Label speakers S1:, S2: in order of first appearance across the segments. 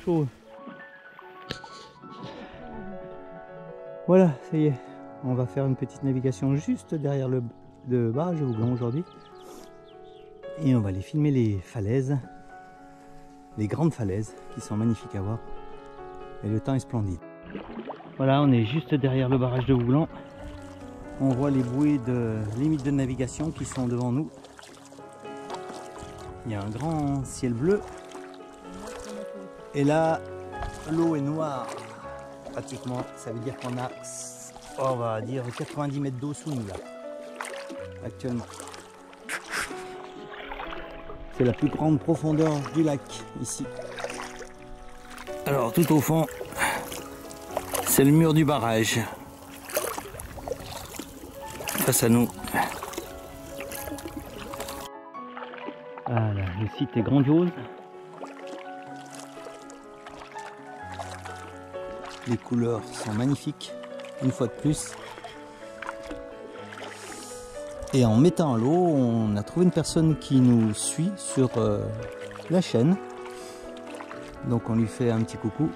S1: Chaud. Voilà, ça y est, on va faire une petite navigation juste derrière le barrage de Vouglans aujourd'hui. Et on va aller filmer les falaises, les grandes falaises qui sont magnifiques à voir. Et le temps est splendide. Voilà, on est juste derrière le barrage de Vouglans. On voit les bouées de limite de navigation qui sont devant nous. Il y a un grand ciel bleu. Et là, l'eau est noire. Pratiquement, ça veut dire qu'on a, on va dire, 90 mètres d'eau sous nous là, actuellement. C'est la plus grande profondeur du lac ici. Alors tout au fond, c'est le mur du barrage. Face à nous. Voilà, le site est grandiose. Les couleurs sont magnifiques, une fois de plus. Et en mettant à l'eau, on a trouvé une personne qui nous suit sur la chaîne. Donc on lui fait un petit coucou.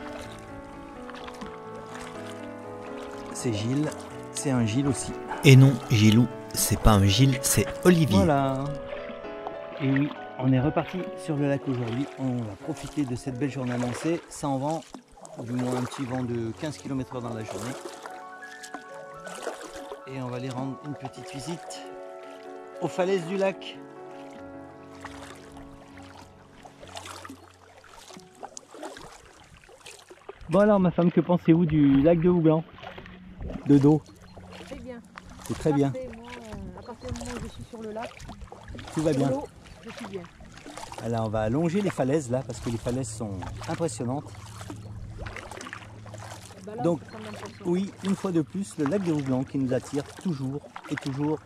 S1: C'est Gilles, c'est un Gilles aussi.
S2: Et non, Gilou, c'est pas un Gilles, c'est Olivier.
S1: Voilà. Et oui, on est reparti sur le lac aujourd'hui. On va profiter de cette belle journée annoncée, sans vent. Du moins un petit vent de 15 km/h dans la journée. Et on va aller rendre une petite visite aux falaises du lac. Bon alors ma femme, que pensez-vous du lac de Vouglans? De dos?
S3: Très bien.
S1: C'est très bien.
S3: Moi, à partir du moment où je suis sur le lac,
S1: Tout va bien.
S3: je suis bien.
S1: Alors on va longer les falaises là parce que les falaises sont impressionnantes.
S3: Là,
S1: Donc oui, une fois de plus, le lac de Vouglans qui nous attire toujours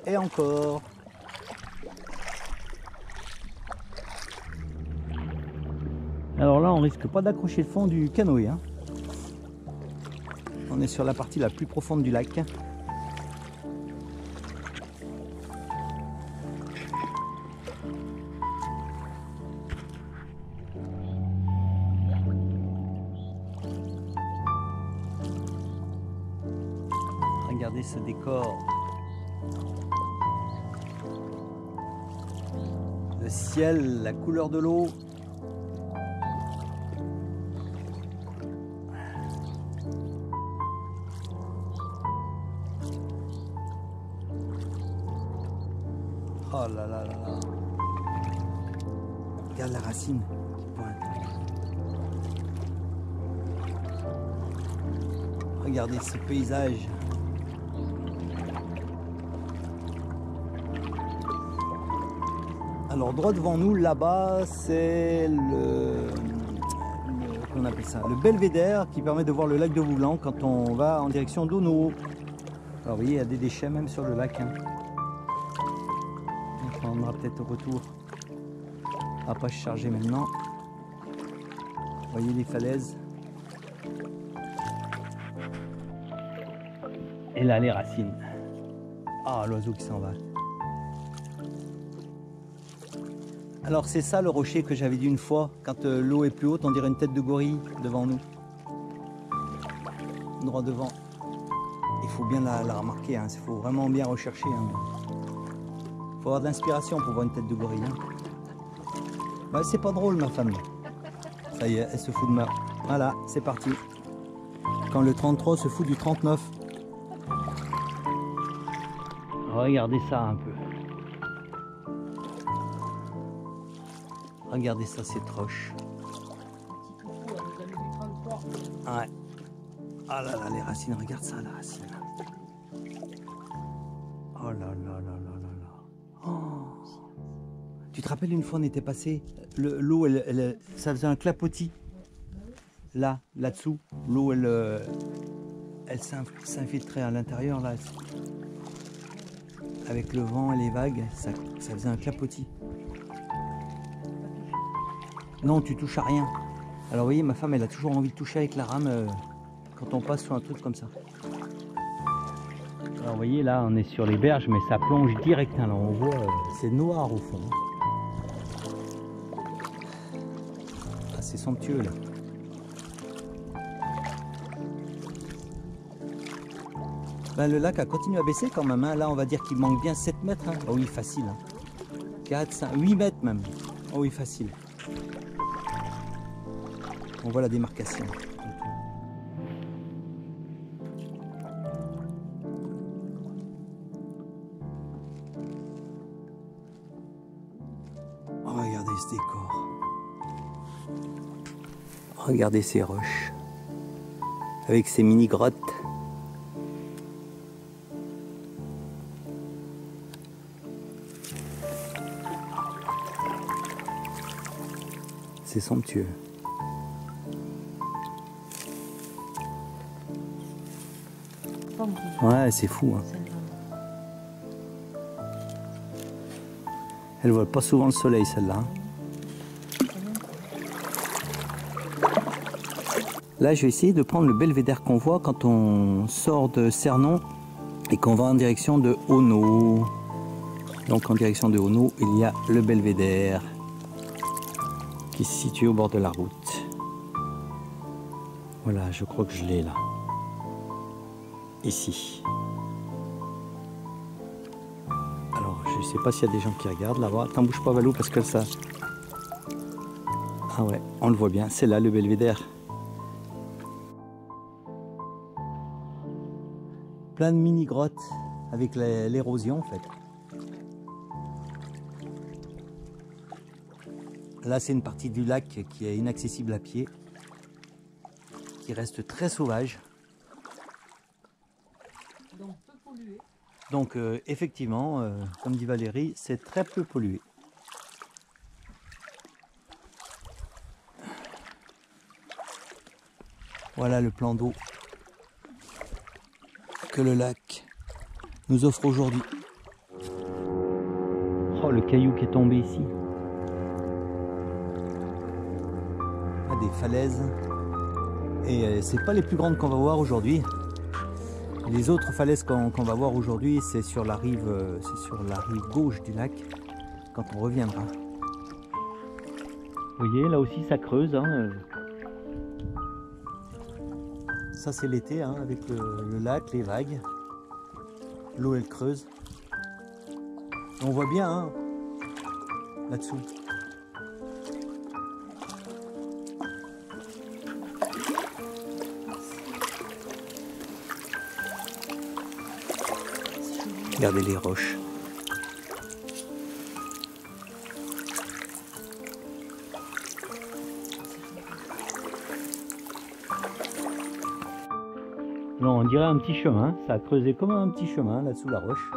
S1: et encore. Alors là, on risque pas d'accrocher le fond du canoë, hein. On est sur la partie la plus profonde du lac. Regardez ce décor. Le ciel, la couleur de l'eau. Oh là là là là. Regarde la racine qui pointe. Regardez ce paysage. Alors droit devant nous, là-bas, c'est qu'on appelle ça, le belvédère qui permet de voir le lac de Vouglans quand on va en direction d'Ono. Alors vous voyez, il y a des déchets même sur le lac, hein. Donc, on aura peut-être au retour. On va pas se charger maintenant. Vous voyez les falaises. Et là, les racines. Ah, l'oiseau qui s'en va. Alors c'est ça le rocher que j'avais dit une fois, quand l'eau est plus haute, on dirait une tête de gorille devant nous. Droit devant. Il faut bien la remarquer, hein. Il faut vraiment bien rechercher, hein. Il faut avoir de l'inspiration pour voir une tête de gorille, hein. Ouais, c'est pas drôle ma femme. Ça y est, elle se fout de moi. Voilà, c'est parti. Quand le 33 se fout du 39. Regardez ça un peu. Regardez ça, cette roche. Ouais. Ah là là, les racines, regarde ça, la racine. Oh là là là là là là. Oh. Tu te rappelles une fois on était passé, l'eau, ça faisait un clapotis. Là-dessous, l'eau, elle s'infiltrait à l'intérieur, là. Avec le vent et les vagues, ça faisait un clapotis. Non, tu touches à rien. Alors vous voyez, ma femme, elle a toujours envie de toucher avec la rame quand on passe sur un truc comme ça. Alors vous voyez là on est sur les berges mais ça plonge direct, hein, là on voit c'est noir au fond. Ah, c'est somptueux là. Ben, le lac a continué à baisser quand même, hein. Là on va dire qu'il manque bien 7 mètres, hein. Oh oui facile, hein. 4, 5, 8 mètres même. Oh oui facile. On voit la démarcation. Regardez ce décor. Regardez ces roches. Avec ces mini-grottes. C'est somptueux. Ouais, c'est fou, hein. Elle voit pas souvent le soleil, celle-là. Là, je vais essayer de prendre le belvédère qu'on voit quand on sort de Cernon et qu'on va en direction de Auneau. Donc, en direction de Auneau, il y a le belvédère qui se situe au bord de la route. Voilà, je crois que je l'ai là. Ici. Alors, je sais pas s'il y a des gens qui regardent là-bas. T'en bouge pas, Valou, parce que ça... Ah ouais, on le voit bien. C'est là, le belvédère. Plein de mini-grottes avec l'érosion, en fait. Là, c'est une partie du lac qui est inaccessible à pied, qui reste très sauvage.
S3: Donc peu pollué.
S1: Donc effectivement, comme dit Valérie, c'est très peu pollué. Voilà le plan d'eau que le lac nous offre aujourd'hui. Oh, le caillou qui est tombé ici. Ah, des falaises. Et c'est pas les plus grandes qu'on va voir aujourd'hui. Les autres falaises qu'on va voir aujourd'hui, c'est sur la rive gauche du lac, quand on reviendra. Vous voyez, là aussi ça creuse, hein. Ça c'est l'été, hein, avec le lac, les vagues. L'eau elle creuse. Et on voit bien, hein, là-dessous. Regardez les roches. Non, on dirait un petit chemin. Ça a creusé comme un petit chemin là sous la roche.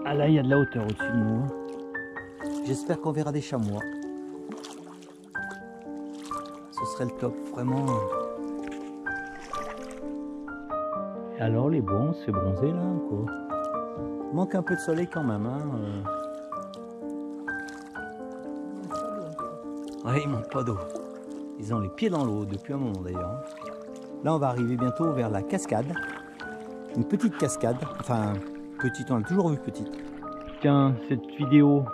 S1: Ah là, il y a de la hauteur au-dessus de nous. J'espère qu'on verra des chamois. Ce serait le top, vraiment. Et alors, les bons, on se fait bronzer là, quoi. Il manque un peu de soleil quand même, hein. Ouais, il manque pas d'eau. Ils ont les pieds dans l'eau depuis un moment d'ailleurs. Là, on va arriver bientôt vers la cascade. Une petite cascade. Enfin, petite, on l'a toujours vue petite. Tiens, cette vidéo,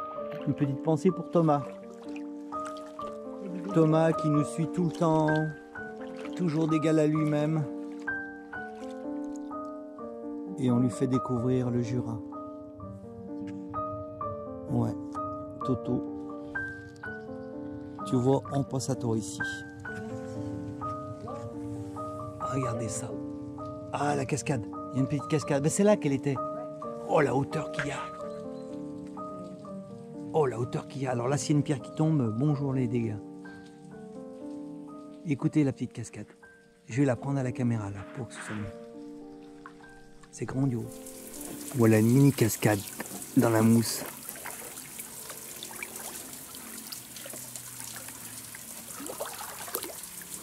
S1: une petite pensée pour Thomas. Thomas qui nous suit tout le temps, toujours d'égal à lui-même. Et on lui fait découvrir le Jura. Ouais, Toto. Tu vois, on passe à toi ici. Regardez ça. Ah, la cascade. Il y a une petite cascade. Ben, c'est là qu'elle était. Oh, la hauteur qu'il y a. Oh, la hauteur qu'il y a. Alors là, s'il y a une pierre qui tombe, bonjour les dégâts. Écoutez la petite cascade. Je vais la prendre à la caméra là pour que ce soit mieux. C'est grandiose. Voilà une mini cascade dans la mousse.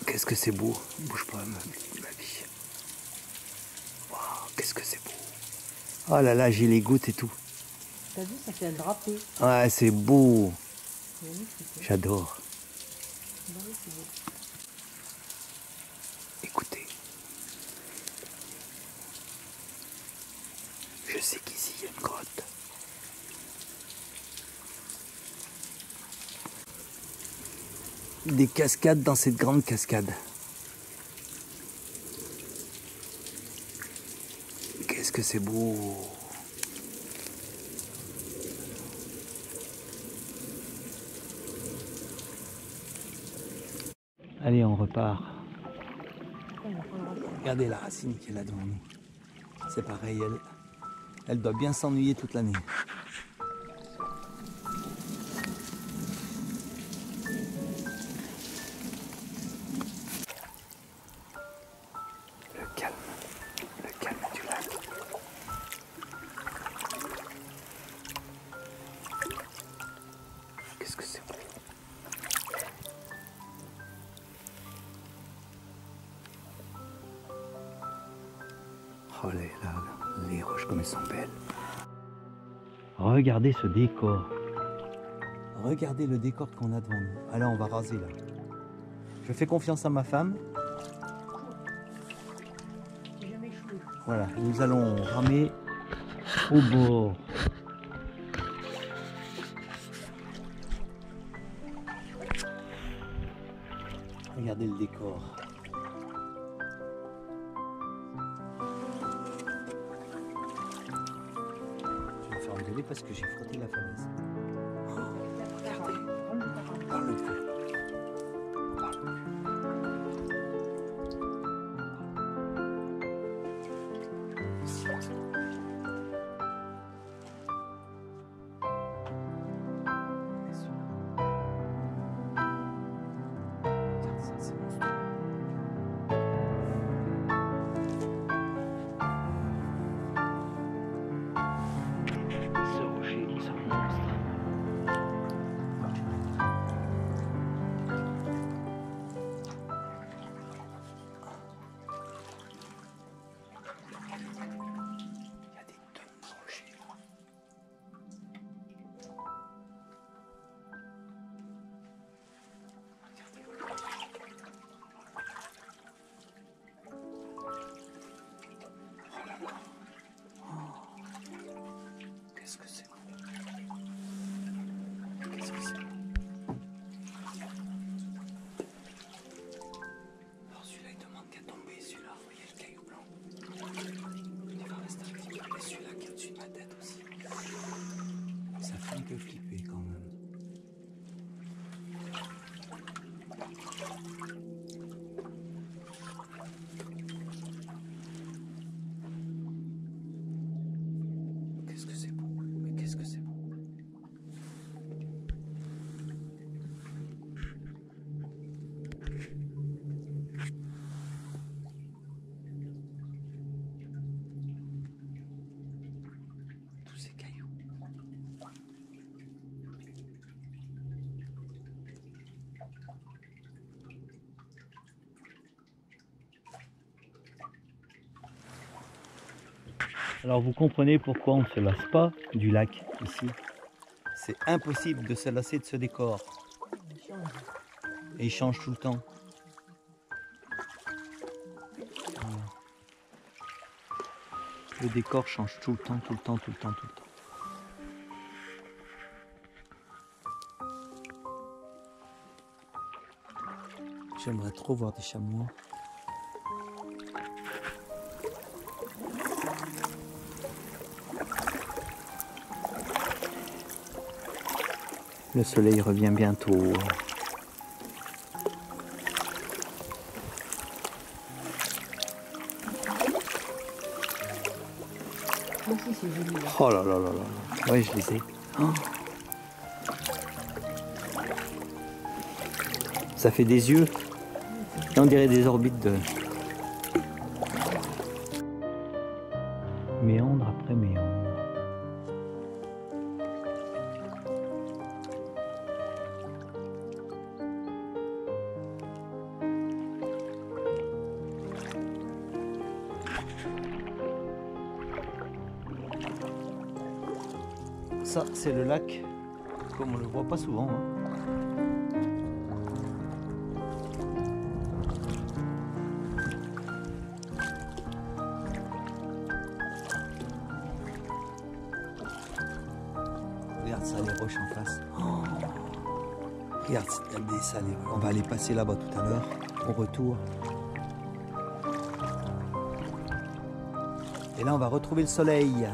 S1: Qu'est-ce que c'est beau. Bouge pas ma vie. Wow, qu'est-ce que c'est beau. Oh là là, j'ai les gouttes et tout.
S3: T'as vu, ça fait un drapé.
S1: Ouais, c'est beau.
S3: C'est magnifique.
S1: J'adore.
S3: Bah oui, c'est beau.
S1: Écoutez. Je sais qu'ici, il y a une grotte. Des cascades dans cette grande cascade. Qu'est-ce que c'est beau! Allez, on repart. Regardez la racine qui est là devant nous. C'est pareil, elle doit bien s'ennuyer toute l'année. Le calme du lac. Qu'est-ce que c'est beau. Oh les roches comme elles sont belles. Regardez ce décor. Regardez le décor qu'on a devant nous. Allez, on va raser là. Je fais confiance à ma femme.
S3: J'ai jamais échoué.
S1: Voilà, nous allons ramer au bord. Regardez le décor. Je vais me faire engueuler parce que j'ai frotté la falaise. Regardez, parle plus. Qu'est-ce que c'est? Qu'est-ce que c'est? Alors celui-là il demande qu'à tomber, celui-là, vous voyez le caillou blanc. Il va rester un petit peu, et celui-là qui est au-dessus de ma tête aussi. Ça fait un peu flipper quand même. Qu'est-ce que c'est beau? Mais qu'est-ce que c'est beau? Tous ces cailloux. Alors vous comprenez pourquoi on ne se lasse pas du lac ici. C'est impossible de se lasser de ce décor. Et il change tout le temps. Voilà. Le décor change tout le temps, tout le temps, tout le temps, tout le temps. J'aimerais trop voir des chamois. Le soleil revient bientôt.
S3: Ah si, c'est joli là.
S1: Oh là là là là. Oui, je les ai. Oh. Ça fait des yeux. Et on dirait des orbites de... Méandre après méandre. ça, c'est le lac, comme on le voit pas souvent. Hein. Regarde ça, les roches en face. Oh, regarde ça, on va aller passer là-bas tout à l'heure, au retour. Et là, on va retrouver le soleil.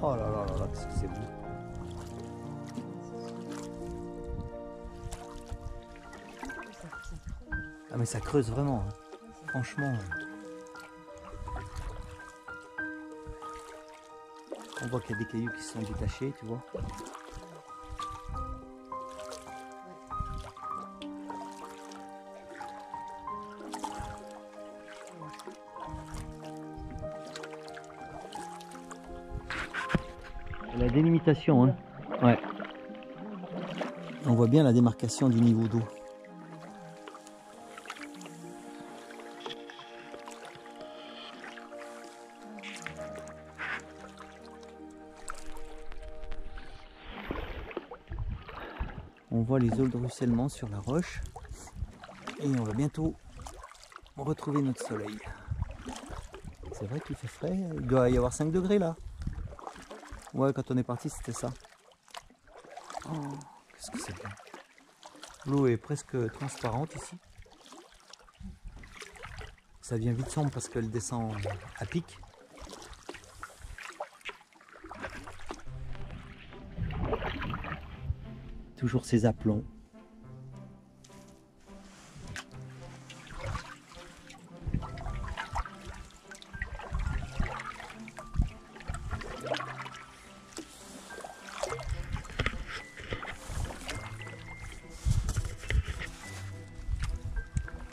S1: Oh là là là là, qu'est-ce que c'est beau. Ah mais ça creuse vraiment, hein. Franchement. On voit qu'il y a des cailloux qui se sont détachés, tu vois. La délimitation, hein. Ouais. On voit bien la démarcation du niveau d'eau. On voit les eaux de ruissellement sur la roche et on va bientôt retrouver notre soleil. C'est vrai qu'il fait frais, il doit y avoir 5 degrés là. Ouais, quand on est parti c'était ça. Oh, qu'est-ce que c'est bien. L'eau est presque transparente ici. Ça devient vite sombre parce qu'elle descend à pic. Toujours ces aplombs.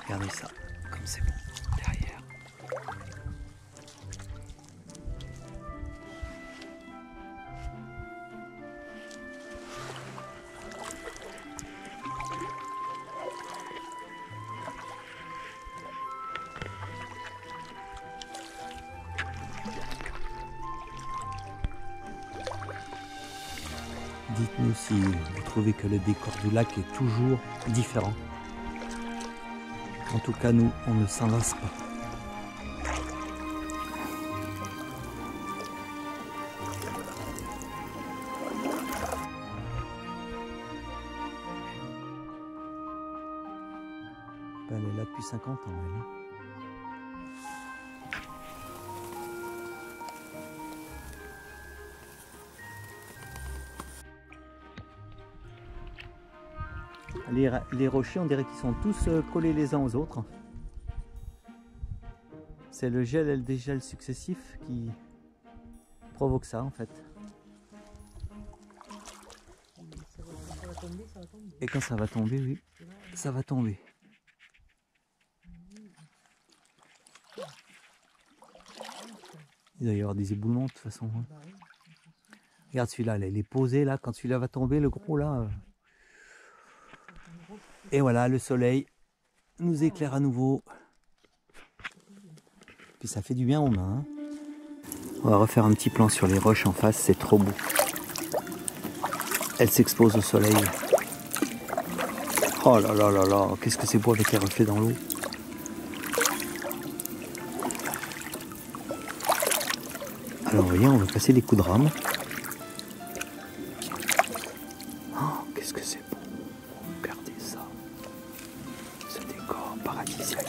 S1: Regardez ça, comme c'est bon derrière. Dites-nous si vous trouvez que le décor du lac est toujours différent. En tout cas, nous, on ne s'en lasse pas. Elle est là depuis 50 ans, elle. Les rochers, on dirait qu'ils sont tous collés les uns aux autres. C'est le gel et le dégel successif qui provoque ça en fait.
S3: Ça va tomber, ça va tomber.
S1: Et quand ça va tomber, oui, ça va tomber. Il doit y avoir des éboulements de toute façon. Hein. Regarde celui-là, il est posé là, quand celui-là va tomber, le gros là. Et voilà, le soleil nous éclaire à nouveau. Puis ça fait du bien aux mains. Hein. On va refaire un petit plan sur les roches en face, c'est trop beau. Elle s'expose au soleil. Oh là là là là, qu'est-ce que c'est beau avec les reflets dans l'eau. Alors vous voyez, on va passer les coups de rame. Oh, qu'est-ce que c'est beau. Regardez ça. Ce décor paradisiaque.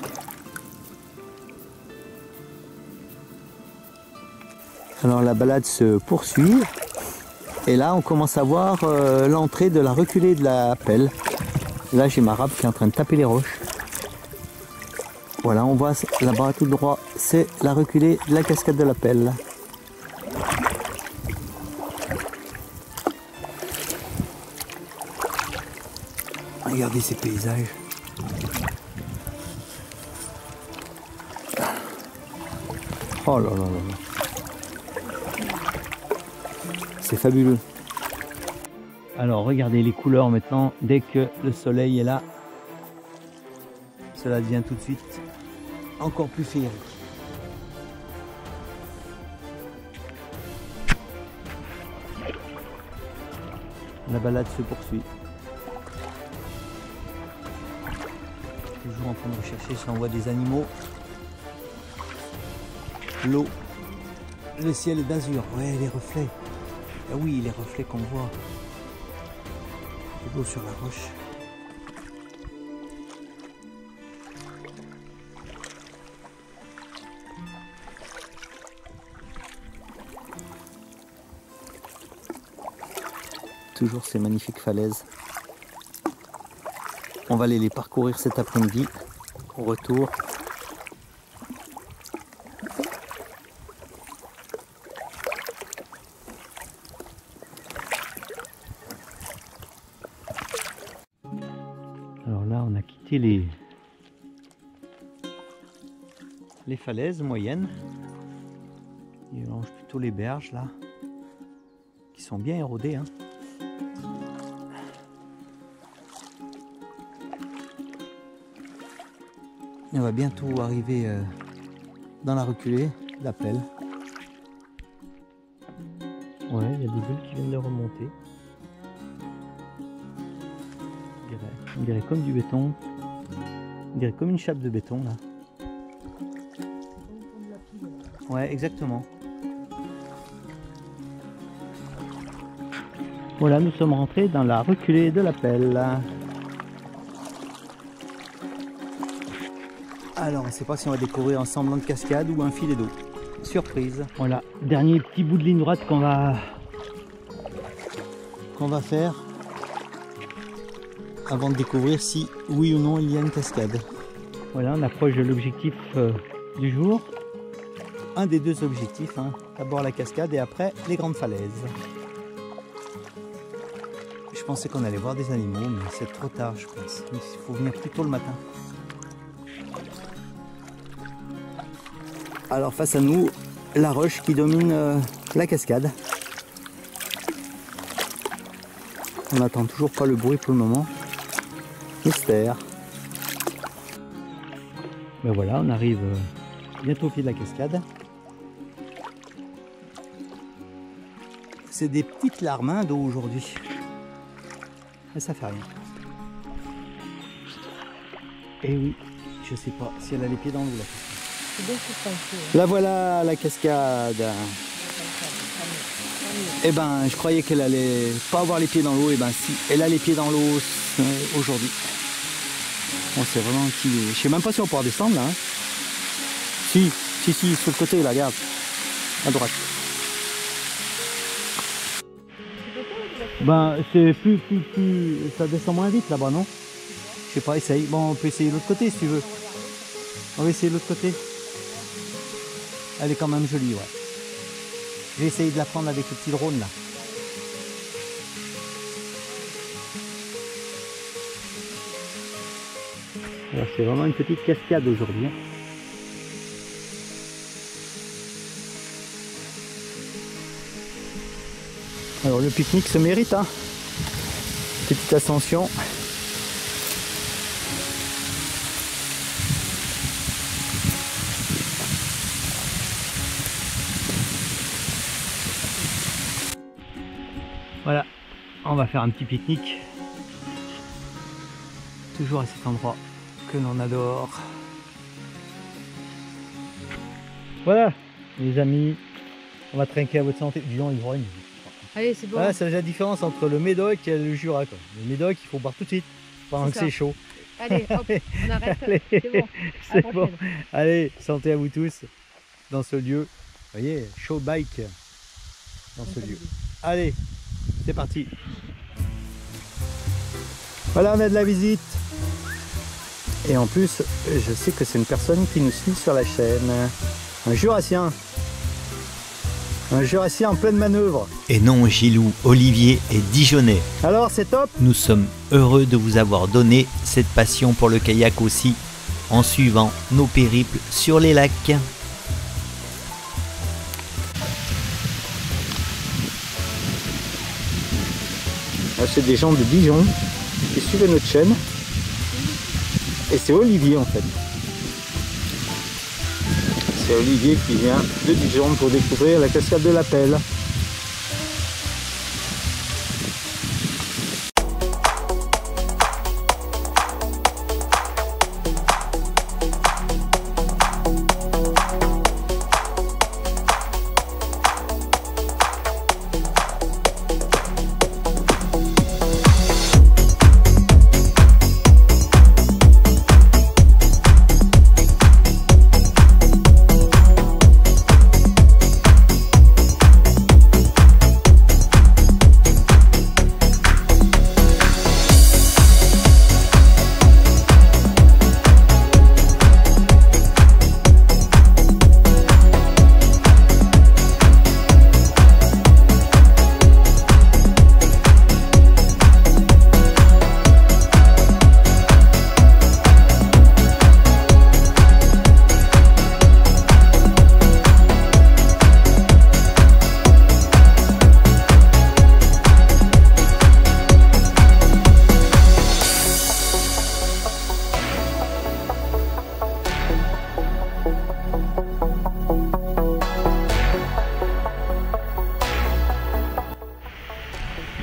S1: Alors la balade se poursuit. Et là, on commence à voir l'entrée de la reculée de la pelle. Là, j'ai ma râpe qui est en train de taper les roches. Voilà, on voit là-bas tout droit, c'est la reculée de la cascade de la pelle. Regardez ces paysages. Oh là là là là. C'est fabuleux. Alors regardez les couleurs maintenant, dès que le soleil est là, cela devient tout de suite encore plus féerique. La balade se poursuit. Toujours en train de rechercher si on voit des animaux. L'eau, le ciel est d'azur. Ouais, les reflets. Ah oui, les reflets qu'on voit. De l'eau sur la roche. Toujours ces magnifiques falaises. On va aller les parcourir cet après-midi au retour. Alors là, on a quitté les falaises moyennes. Il longe plutôt les berges là, qui sont bien érodées, hein. Et on va bientôt arriver dans la reculée, la pelle. Ouais, il y a des bulles qui viennent de remonter. On dirait comme du béton. On dirait comme une chape de béton là. Ouais, exactement. Voilà, nous sommes rentrés dans la reculée de la pelle. Alors, on ne sait pas si on va découvrir un semblant de cascade ou un filet d'eau. Surprise. Voilà, dernier petit bout de ligne droite qu'on va faire avant de découvrir si oui ou non il y a une cascade. Voilà, on approche de l'objectif du jour. Un des deux objectifs, hein. D'abord la cascade et après les grandes falaises. Je pensais qu'on allait voir des animaux, mais c'est trop tard, je pense. Il faut venir plus tôt le matin. Alors face à nous, la roche qui domine la cascade. On n'entend toujours pas le bruit pour le moment. Mystère. Ben voilà, on arrive bientôt au pied de la cascade. C'est des petites larmes d'eau aujourd'hui. Mais ça fait rien. Et oui, je sais pas si elle a les pieds dans l'eau là.
S3: C'est bien substantieux.
S1: La voilà, la cascade. Eh ben, je croyais qu'elle allait pas avoir les pieds dans l'eau. Eh ben, si, elle a les pieds dans l'eau aujourd'hui. Bon, c'est vraiment un petit... Je sais même pas si on pourra descendre là. Hein. Si, sur le côté, là, regarde. À droite. Ben, c'est plus... Ça descend moins vite là-bas, non? Je sais pas, essaye. Bon, on peut essayer l'autre côté si tu veux. On va essayer l'autre côté. Elle est quand même jolie, ouais. J'ai essayé de la prendre avec le petit drone là. Alors c'est vraiment une petite cascade aujourd'hui. Alors le pique-nique se mérite, hein. Petite ascension. Voilà, on va faire un petit pique-nique. Toujours à cet endroit que l'on adore. Voilà, les amis, on va trinquer à votre santé. Disons, il grogne.
S3: Allez, c'est bon.
S1: Voilà, c'est la différence entre le Médoc et le Jura, quoi. Le Médoc, il faut boire tout de suite pendant que c'est chaud.
S3: Allez, hop, on arrête.
S1: Allez,
S3: c'est bon.
S1: C'est bon. Allez, santé à vous tous dans ce lieu. Vous voyez, show bike dans ce lieu. Allez, c'est parti. Voilà, on a de la visite. Et en plus, je sais que c'est une personne qui nous suit sur la chaîne. Un Jurassien. Un Jurassien en pleine manœuvre.
S2: Et non, Gilou, Olivier et Dijonais.
S1: Alors, c'est top.
S2: Nous sommes heureux de vous avoir donné cette passion pour le kayak aussi, en suivant nos périples sur les lacs.
S1: c'est des gens de Dijon qui suivent notre chaîne. Et c'est Olivier en fait. C'est Olivier qui vient de Dijon pour découvrir la cascade de la Pelle.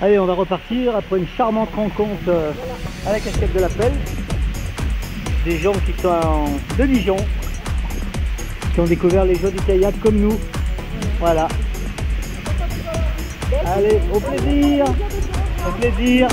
S1: Allez, on va repartir après une charmante rencontre à la cascade de la Pelle. Des gens qui sont de Dijon, qui ont découvert les joies du kayak comme nous. Voilà. Allez, au plaisir. Au plaisir.